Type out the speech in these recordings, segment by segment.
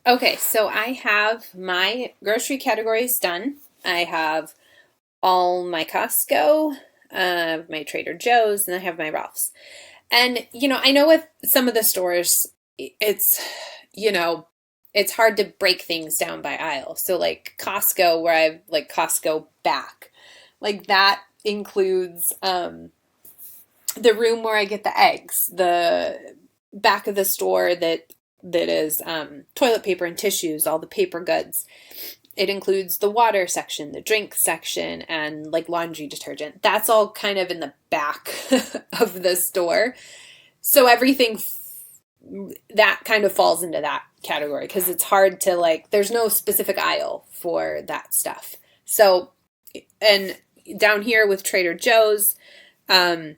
Okay, so I have my grocery categories done. I have all my Costco, my Trader Joe's, and I have my Ralph's. And, I know with some of the stores, it's, you know, it's hard to break things down by aisle. So, like Costco, where I have like Costco back, like that includes the room where I get the eggs, the back of the store that is toilet paper and tissues, all the paper goods. It includes the water section, the drink section, and like laundry detergent. That's all kind of in the back of the store. So everything that kind of falls into that category because it's hard to like, there's no specific aisle for that stuff. So, and down here with Trader Joe's, um,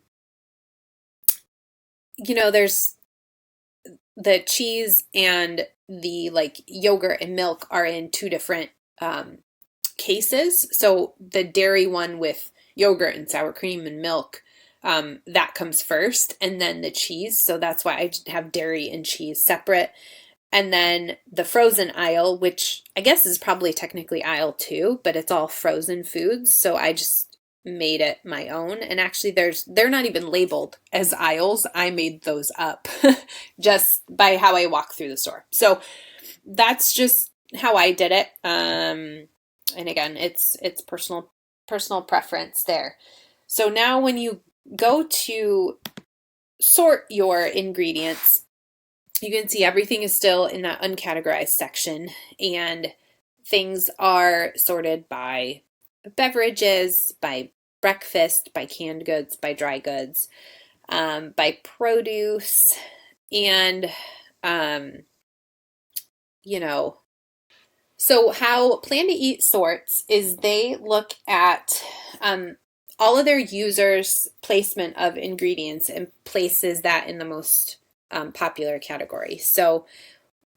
there's the cheese and the like yogurt and milk are in two different cases. So the dairy one with yogurt and sour cream and milk, that comes first, and then the cheese. So that's why I have dairy and cheese separate. And then the frozen aisle, which I guess is probably technically aisle two, but it's all frozen foods. So I just made it my own. And actually they're not even labeled as aisles. I made those up just by how I walk through the store. So that's just how I did it. And again, it's personal preference there. So now when you go to sort your ingredients, you can see everything is still in that uncategorized section, and things are sorted by beverages, by breakfast, by canned goods, by dry goods, by produce, and so how Plan to Eat sorts is they look at all of their users' placement of ingredients and places that in the most popular category. So,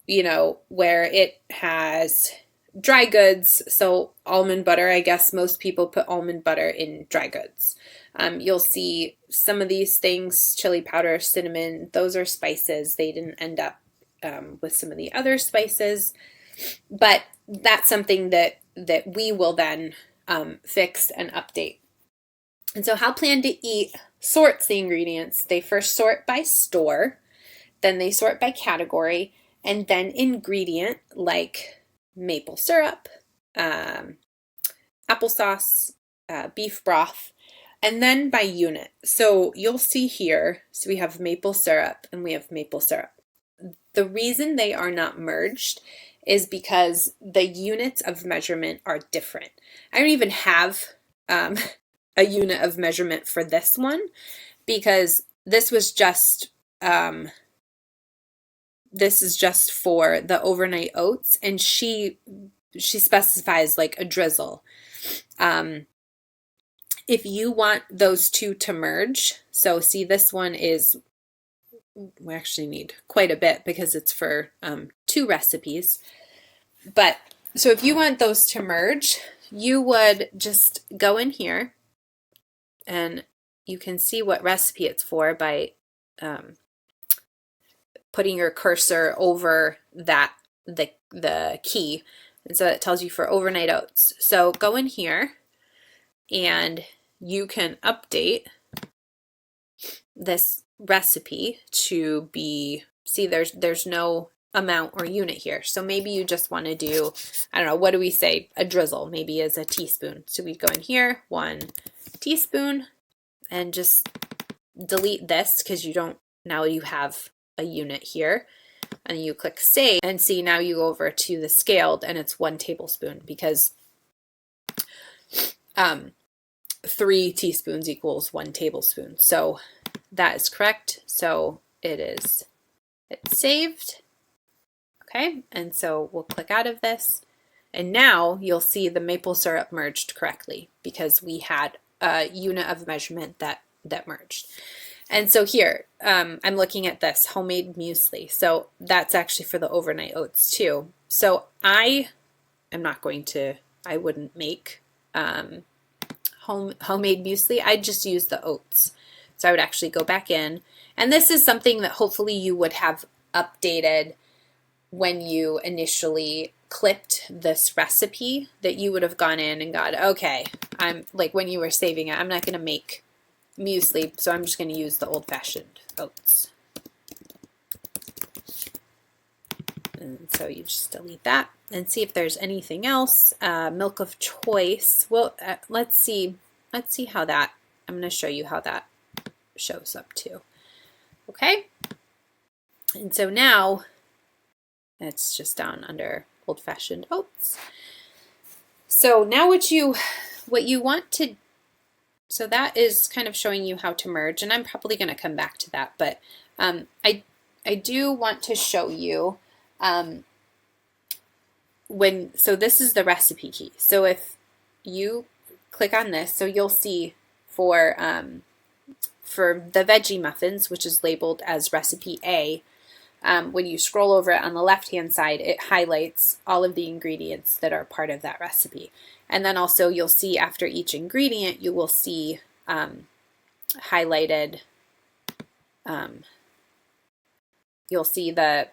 where it has dry goods, so almond butter, I guess most people put almond butter in dry goods. You'll see some of these things, chili powder, cinnamon, those are spices. They didn't end up with some of the other spices, but that's something that we will then fix and update. And so how Plan to Eat sorts the ingredients, they first sort by store, then they sort by category, and then ingredient like maple syrup, applesauce, beef broth, and then by unit. So you'll see here, so we have maple syrup and we have maple syrup. The reason they are not merged is because the units of measurement are different. I don't even have a unit of measurement for this one because this was just this is just for the overnight oats, and she specifies like a drizzle. If you want those two to merge, so see this one is, we actually need quite a bit because it's for 2 recipes. But so if you want those to merge, you would just go in here and you can see what recipe it's for by putting your cursor over that the key, and so it tells you for overnight oats. So go in here and you can update this recipe to be, see there's no amount or unit here. So maybe you just want to do, I don't know, what do we say? A drizzle maybe is a teaspoon. So we go in here, 1 teaspoon, and just delete this because you don't, now you have a unit here. And you click save, and see now you go over to the scaled and it's 1 tablespoon because 3 teaspoons equals 1 tablespoon. So that is correct. So it's saved. Okay, and so we'll click out of this. And now you'll see the maple syrup merged correctly because we had a unit of measurement that merged. And so here, I'm looking at this homemade muesli. So that's actually for the overnight oats too. So I wouldn't make homemade muesli. I'd just use the oats. So I would actually go back in. And this is something that hopefully you would have updated when you initially clipped this recipe that you would have gone in and got, okay, I'm like when you were saving it, I'm not going to make muesli, so I'm just going to use the old-fashioned oats. And so you just delete that and see if there's anything else. Milk of choice. Well, let's see how that, I'm going to show you how that shows up too. Okay. And so now it's just down under old-fashioned oats. So now what you want to, so that is kind of showing you how to merge, and I'm probably going to come back to that, but I do want to show you so this is the recipe key. So if you click on this, so you'll see for the veggie muffins, which is labeled as recipe A, when you scroll over it on the left-hand side, it highlights all of the ingredients that are part of that recipe. And then also you'll see after each ingredient, you will see highlighted, you'll see the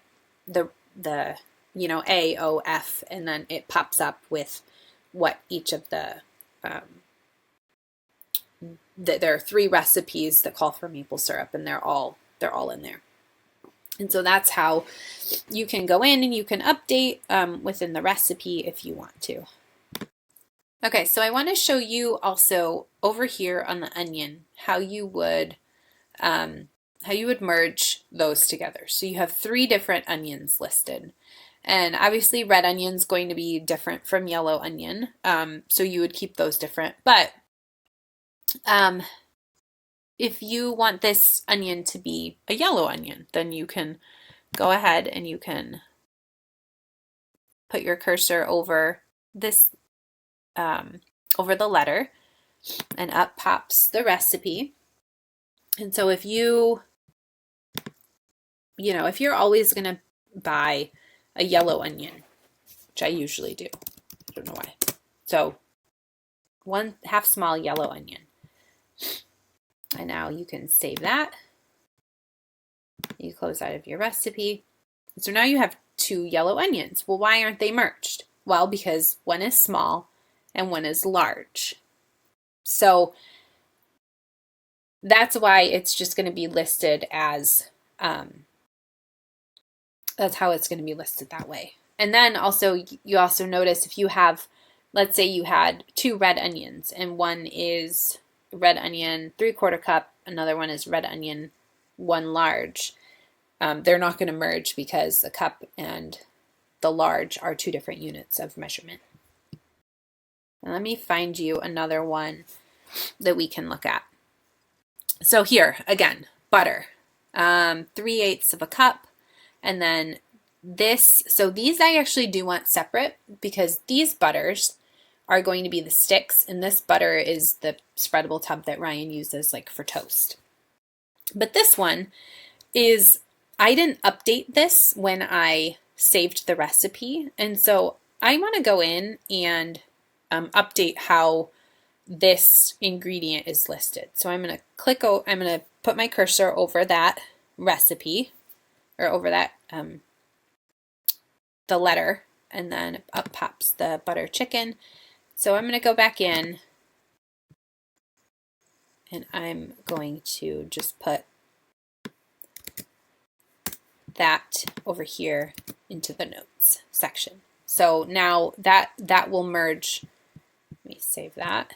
A, O, F, and then it pops up with what each of the, there are 3 recipes that call for maple syrup, and they're all in there. And so that's how you can go in and you can update within the recipe if you want to. Okay, so I want to show you also over here on the onion how you would merge those together. So you have 3 different onions listed. And obviously red onion is going to be different from yellow onion. So you would keep those different. But if you want this onion to be a yellow onion, then you can go ahead and you can put your cursor over this, over the letter, and up pops the recipe. And so if if you're always going to buy a yellow onion, which I usually do, I don't know why. So 1/2 small yellow onion. And now you can save that. You close out of your recipe. So now you have 2 yellow onions. Well, why aren't they merged? Well, because one is small and one is large. So that's why it's just going to be listed as, that's how it's going to be listed that way. And then also, you also notice if you have, let's say you had 2 red onions and one is red onion 3/4 cup, another one is red onion 1 large. They're not going to merge because the cup and the large are 2 different units of measurement. Now let me find you another one that we can look at. So here, again, butter, 3/8 of a cup, and then this, so these I actually do want separate because these butters are going to be the sticks, and this butter is the spreadable tub that Ryan uses like for toast. But this one is, I didn't update this when I saved the recipe, and so I want to go in and update how this ingredient is listed. So I'm going to click, I'm going to put my cursor over that recipe, or over that, the letter, and then up pops the butter chicken. So I'm going to go back in and I'm going to just put that over here into the notes section. So now that will merge. Let me save that.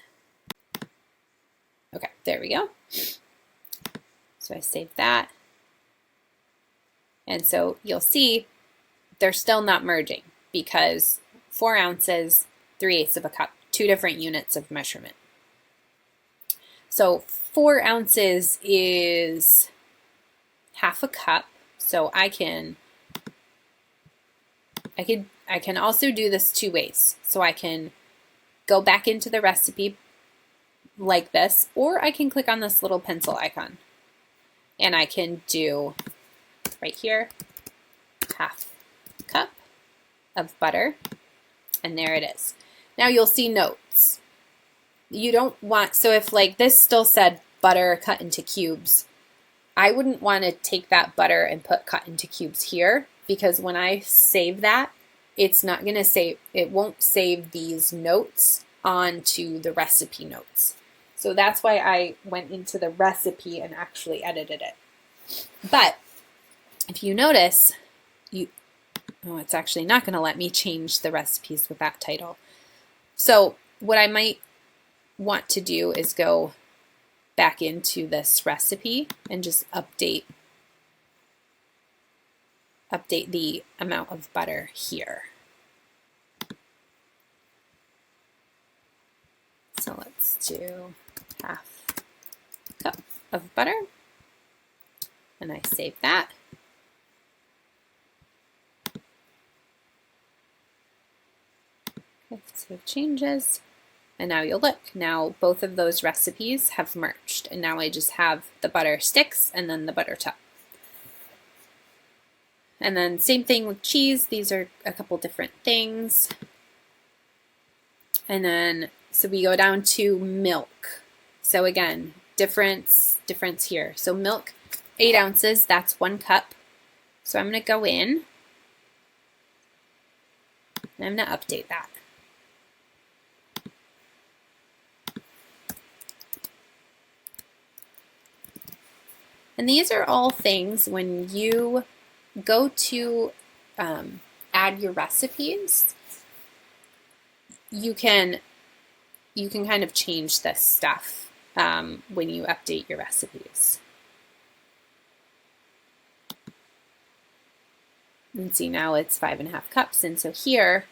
Okay, there we go. So I saved that. And so you'll see they're still not merging because 4 ounces, 3/8 of a cup, 2 different units of measurement. So 4 ounces is 1/2 a cup. So I can also do this 2 ways. So I can go back into the recipe like this, or I can click on this little pencil icon and I can do right here, 1/2 cup of butter, and there it is. Now you'll see notes. You don't want, so if like this still said butter cut into cubes, I wouldn't want to take that butter and put cut into cubes here because when I save that, it's not going to save, it won't save these notes onto the recipe notes. So that's why I went into the recipe and actually edited it. But if you notice, it's actually not going to let me change the recipes with that title. So what I might want to do is go back into this recipe and just update the amount of butter here. So let's do ½ cup of butter, and I save that. Okay, save changes, and now you'll look. Now both of those recipes have merged, and now I just have the butter sticks and then the butter top. And then same thing with cheese. These are a couple different things. And then, so we go down to milk. So again, difference here. So milk, 8 ounces, that's 1 cup. So I'm going to go in, and I'm going to update that. And these are all things when you go to add your recipes, you can kind of change this stuff when you update your recipes. And see, now it's 5½ cups. And so here,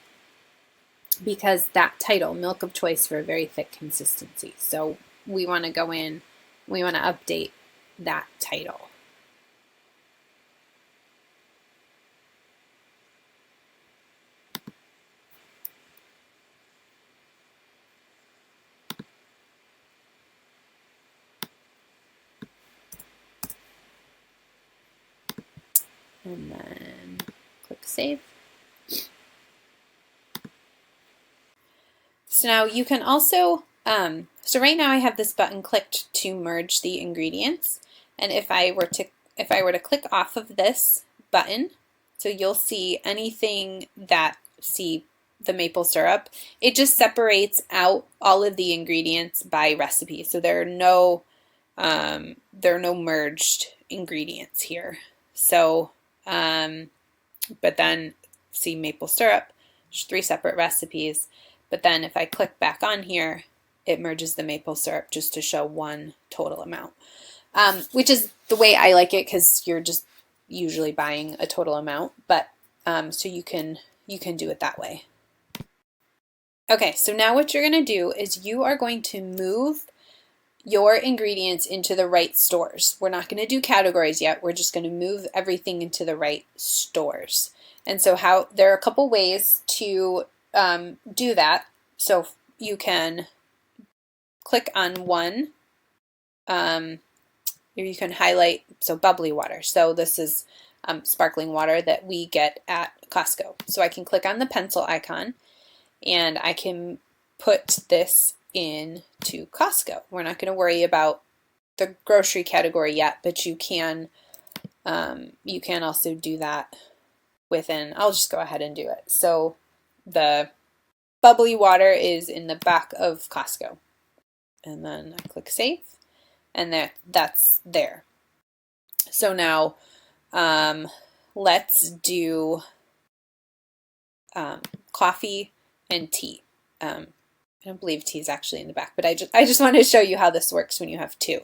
because that title, milk of choice for a very thick consistency. So we want to go in, we want to update that title. And then click save. So now you can also, so right now I have this button clicked to merge the ingredients. And if I were to click off of this button, so you'll see anything that, see the maple syrup, it just separates out all of the ingredients by recipe. So there are no merged ingredients here. So, but then see maple syrup, there's 3 separate recipes. But then if I click back on here, it merges the maple syrup just to show one total amount, which is the way I like it, because you're just usually buying a total amount. But so you can do it that way. Okay, so now what you're going to do is you are going to move your ingredients into the right stores. We're not going to do categories yet. We're just going to move everything into the right stores. And so there are a couple ways to do that. So you can click on one. You can highlight, so bubbly water. So this is sparkling water that we get at Costco. So I can click on the pencil icon, and I can put this into Costco. We're not going to worry about the grocery category yet, but you can also do that within. I'll just go ahead and do it. So the bubbly water is in the back of Costco, and then I click save, and that's there. So now let's do coffee and tea. I don't believe tea is actually in the back, but I just wanted to show you how this works when you have 2.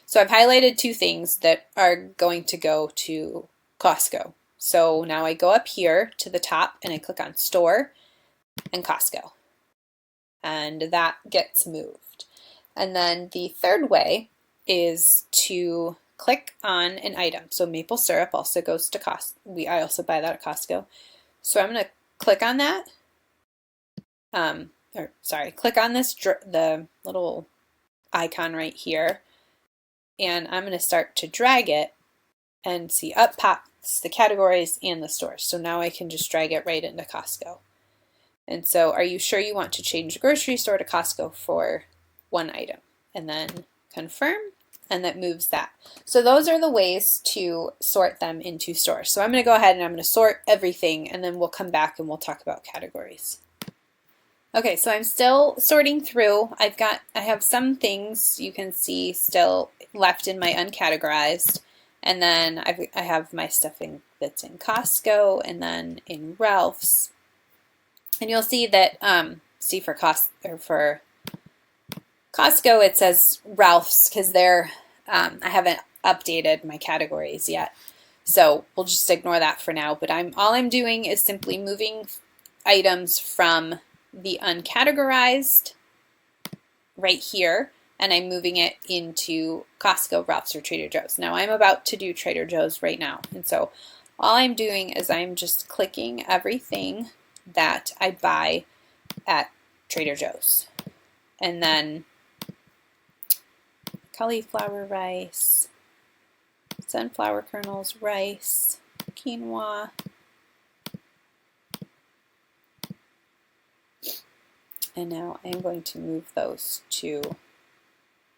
So I've highlighted 2 things that are going to go to Costco. So now I go up here to the top and I click on Store and Costco, and that gets moved. And then the third way is to click on an item. So maple syrup also goes to Costco. I also buy that at Costco. So I'm going to click on that. Click on the little icon right here, and I'm going to start to drag it, and see up pops the categories and the stores. So now I can just drag it right into Costco. And so, are you sure you want to change the grocery store to Costco for one item? And then confirm, and that moves that. So those are the ways to sort them into stores. So I'm going to go ahead and I'm going to sort everything, and then we'll come back and we'll talk about categories. Okay, so I'm still sorting through. I have some things you can see still left in my uncategorized, and then I have my stuff that's in Costco and then in Ralph's. And you'll see that see for Costco it says Ralph's because I haven't updated my categories yet. So we'll just ignore that for now. But all I'm doing is simply moving items from the uncategorized right here, and I'm moving it into Costco, Ralph's, or Trader Joe's. Now I'm about to do Trader Joe's right now, and so all I'm doing is I'm just clicking everything that I buy at Trader Joe's, and then cauliflower rice, sunflower kernels, rice, quinoa, and now I'm going to move those to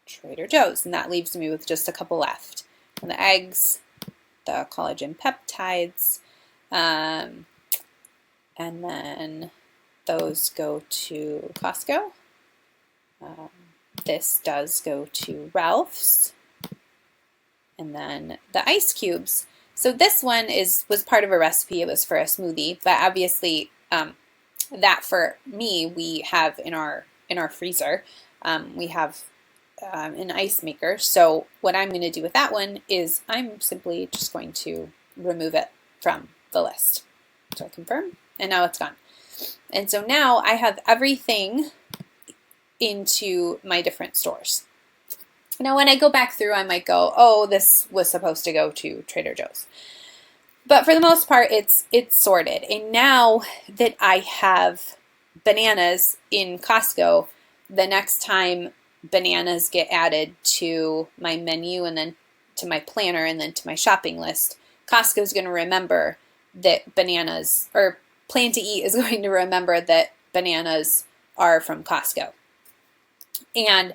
Trader Joe's, and that leaves me with just a couple left. And the eggs, the collagen peptides, and then those go to Costco. This does go to Ralph's, and then the ice cubes. So this one was part of a recipe. It was for a smoothie, but obviously that for me we have in our freezer. We have an ice maker. So what I'm going to do with that one is I'm simply just going to remove it from the list. So I confirm, and now it's gone. And so now I have everything into my different stores. Now when I go back through, I might go, oh, this was supposed to go to Trader Joe's. But for the most part, it's sorted. And now that I have bananas in Costco, the next time bananas get added to my menu and then to my planner and then to my shopping list, Costco is going to remember that bananas, or Plan to Eat is going to remember that bananas are from Costco. And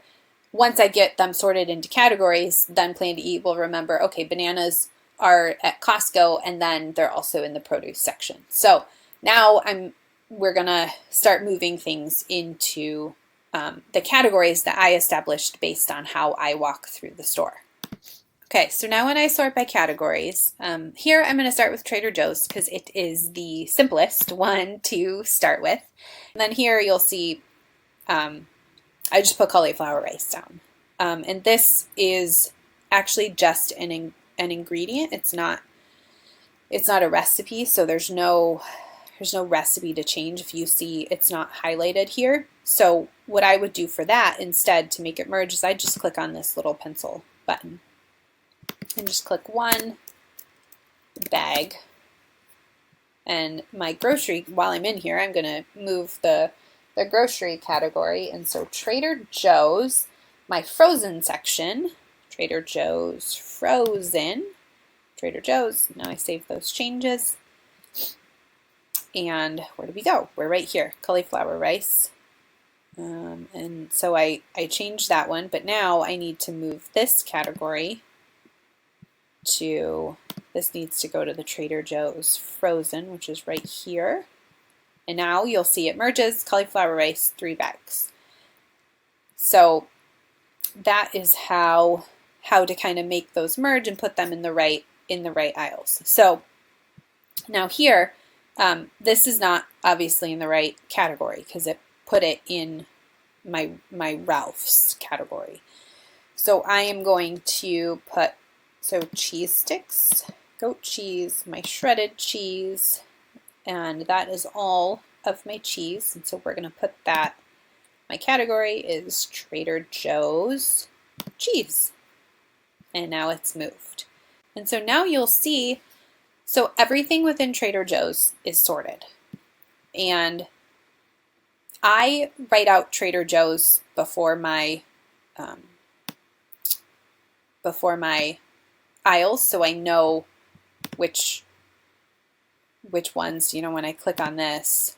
once I get them sorted into categories, then Plan to Eat will remember, okay, bananas are at Costco, and then they're also in the produce section. So now we're gonna start moving things into the categories that I established based on how I walk through the store. Okay, so now when I sort by categories, here I'm going to start with Trader Joe's because it is the simplest one to start with. And then here you'll see I just put cauliflower rice down. And this is actually just an ingredient. It's not a recipe, so there's no recipe to change if you see it's not highlighted here. So what I would do for that instead to make it merge is I just click on this little pencil button and just click one bag. And my grocery, while I'm in here, I'm going to move the grocery category. And so Trader Joe's, my frozen section, Trader Joe's frozen, Trader Joe's. Now I save those changes. And where did we go? We're right here, cauliflower rice. And so I changed that one, but now I need to move this category to, this needs to go to the Trader Joe's frozen, which is right here. And now you'll see it merges, cauliflower rice, 3 bags. So that is how to kind of make those merge and put them in the right aisles. So now here, this is not obviously in the right category because it put it in my Ralph's category. So I am going to put, so cheese sticks, goat cheese, my shredded cheese, and that is all of my cheese. And so we're going to put that, my category is Trader Joe's cheese. And now it's moved. And so now you'll see, so everything within Trader Joe's is sorted. And I write out Trader Joe's before my aisles, so I know which ones, when I click on this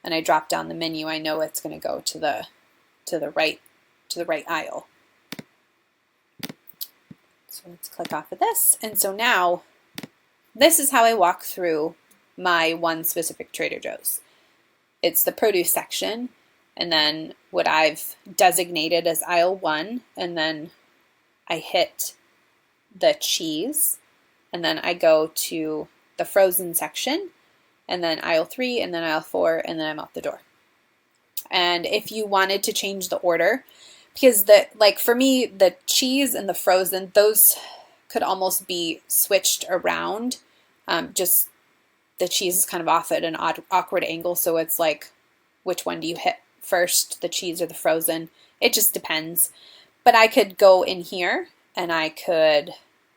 and I drop down the menu, I know it's going to go to the right aisle. So let's click off of this. And so now this is how I walk through my one specific Trader Joe's. It's the produce section, and then what I've designated as aisle 1, and then I hit the cheese, and then I go to the frozen section, and then aisle 3, and then aisle 4, and then I'm out the door. And if you wanted to change the order, because for me, the cheese and the frozen, those could almost be switched around. Just the cheese is kind of off at an awkward angle, so it's like, which one do you hit first, the cheese or the frozen? It just depends. But I could go in here and I could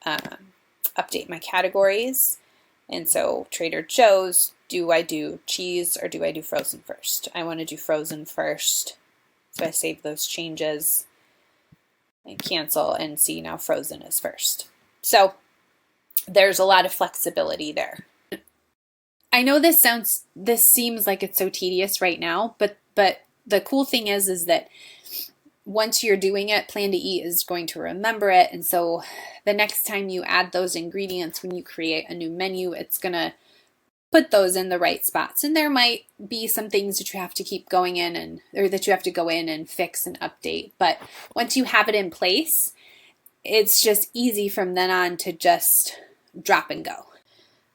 update my categories. And so Trader Joe's, do I do cheese or do I do frozen first? I want to do frozen first. So I save those changes and cancel, and see now frozen is first. So there's a lot of flexibility there. I know this seems like it's so tedious right now, but the cool thing is that once you're doing it, Plan to Eat is going to remember it. And so the next time you add those ingredients, when you create a new menu, it's going to put those in the right spots. And there might be some things that you have to keep going in or that you have to go in and fix and update. But once you have it in place, it's just easy from then on to just drop and go.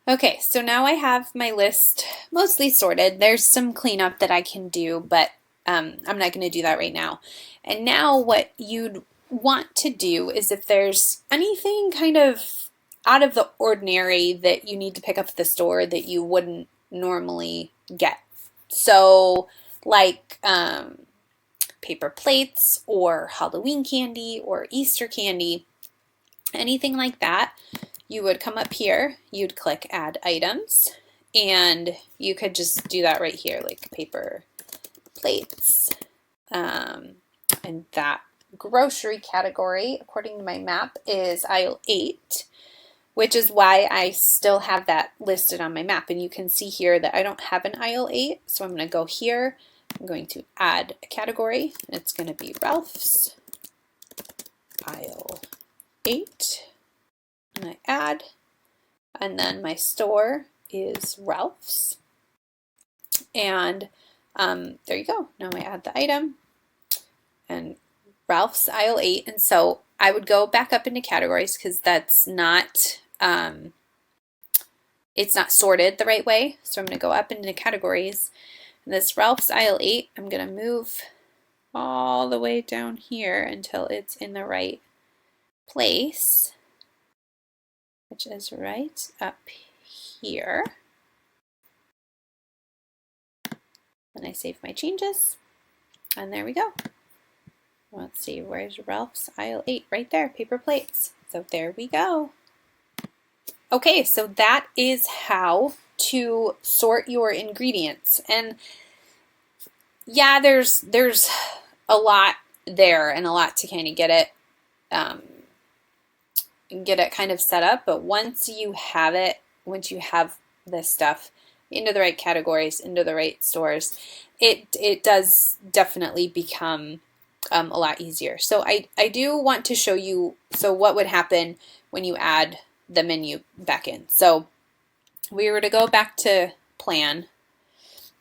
Okay, so now I have my list mostly sorted. There's some cleanup that I can do, but I'm not going to do that right now. And now what you'd want to do is, if there's anything kind of out of the ordinary that you need to pick up at the store that you wouldn't normally get. So like paper plates or Halloween candy or Easter candy, anything like that, you would come up here, you'd click add items, and you could just do that right here, like paper plates. And that grocery category, according to my map, is aisle 8, which is why I still have that listed on my map. And you can see here that I don't have an aisle 8, so I'm going to go here. I'm going to add a category. It's going to be Ralph's aisle 8. And I add, and then my store is Ralph's. And there you go. Now I add the item and Ralph's aisle 8. And so I would go back up into categories because that's not, it's not sorted the right way. So I'm going to go up into categories. And this Ralph's aisle 8, I'm going to move all the way down here until it's in the right place, which is right up here. And I save my changes, and there we go. Let's see, where's Ralph's aisle 8? Right there, paper plates. So there we go. Okay, so that is how to sort your ingredients. And yeah, there's a lot there and a lot to kind of get it kind of set up. But once you have it, once you have this stuff into the right categories, into the right stores, it does definitely become a lot easier. So I do want to show you, so what would happen when you add the menu back in. So we were to go back to plan,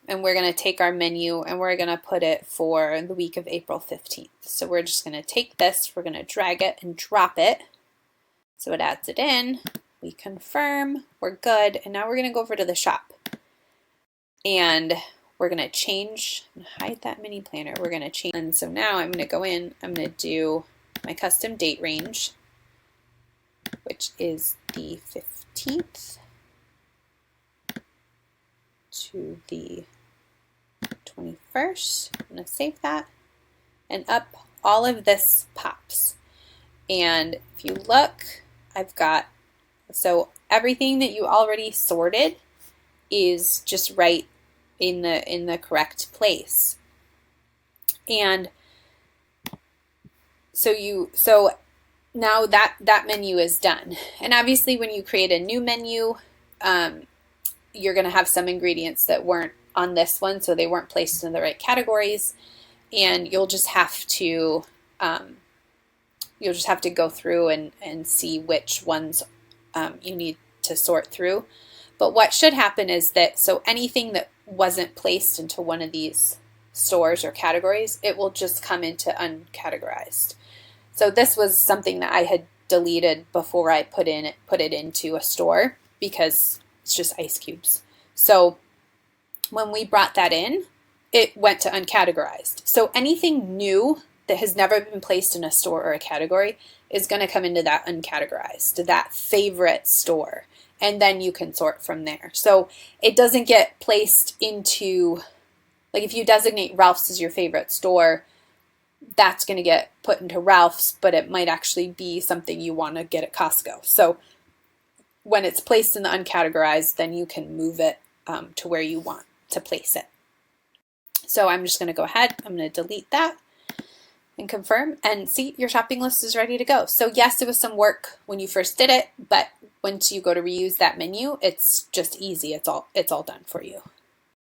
and we're going to take our menu and we're going to put it for the week of April 15th. So we're just going to take this, we're going to drag it and drop it. So it adds it in, we confirm, we're good, and now we're going to go over to the shop. And we're going to change, hide that mini planner, we're going to change. And so now I'm going to go in, I'm going to do my custom date range, which is the 15th to the 21st. I'm going to save that, and up all of this pops. And if you look, I've got, so everything that you already sorted is just right in the correct place. And so now that menu is done. And obviously when you create a new menu, you're going to have some ingredients that weren't on this one, so they weren't placed in the right categories, and you'll just have to You'll just have to go through and see which ones you need to sort through. But what should happen is that, so anything that wasn't placed into one of these stores or categories, it will just come into uncategorized. So this was something that I had deleted before I put it into a store because it's just ice cubes. So when we brought that in, it went to uncategorized. So anything new that has never been placed in a store or a category is going to come into that uncategorized, that favorite store. And then you can sort from there. So it doesn't get placed into, like if you designate Ralph's as your favorite store, that's going to get put into Ralph's, but it might actually be something you want to get at Costco. So when it's placed in the uncategorized, then you can move it to where you want to place it. So I'm just going to go ahead, I'm going to delete that and confirm, and see, your shopping list is ready to go. So yes, it was some work when you first did it, but once you go to reuse that menu, it's just easy. It's all done for you.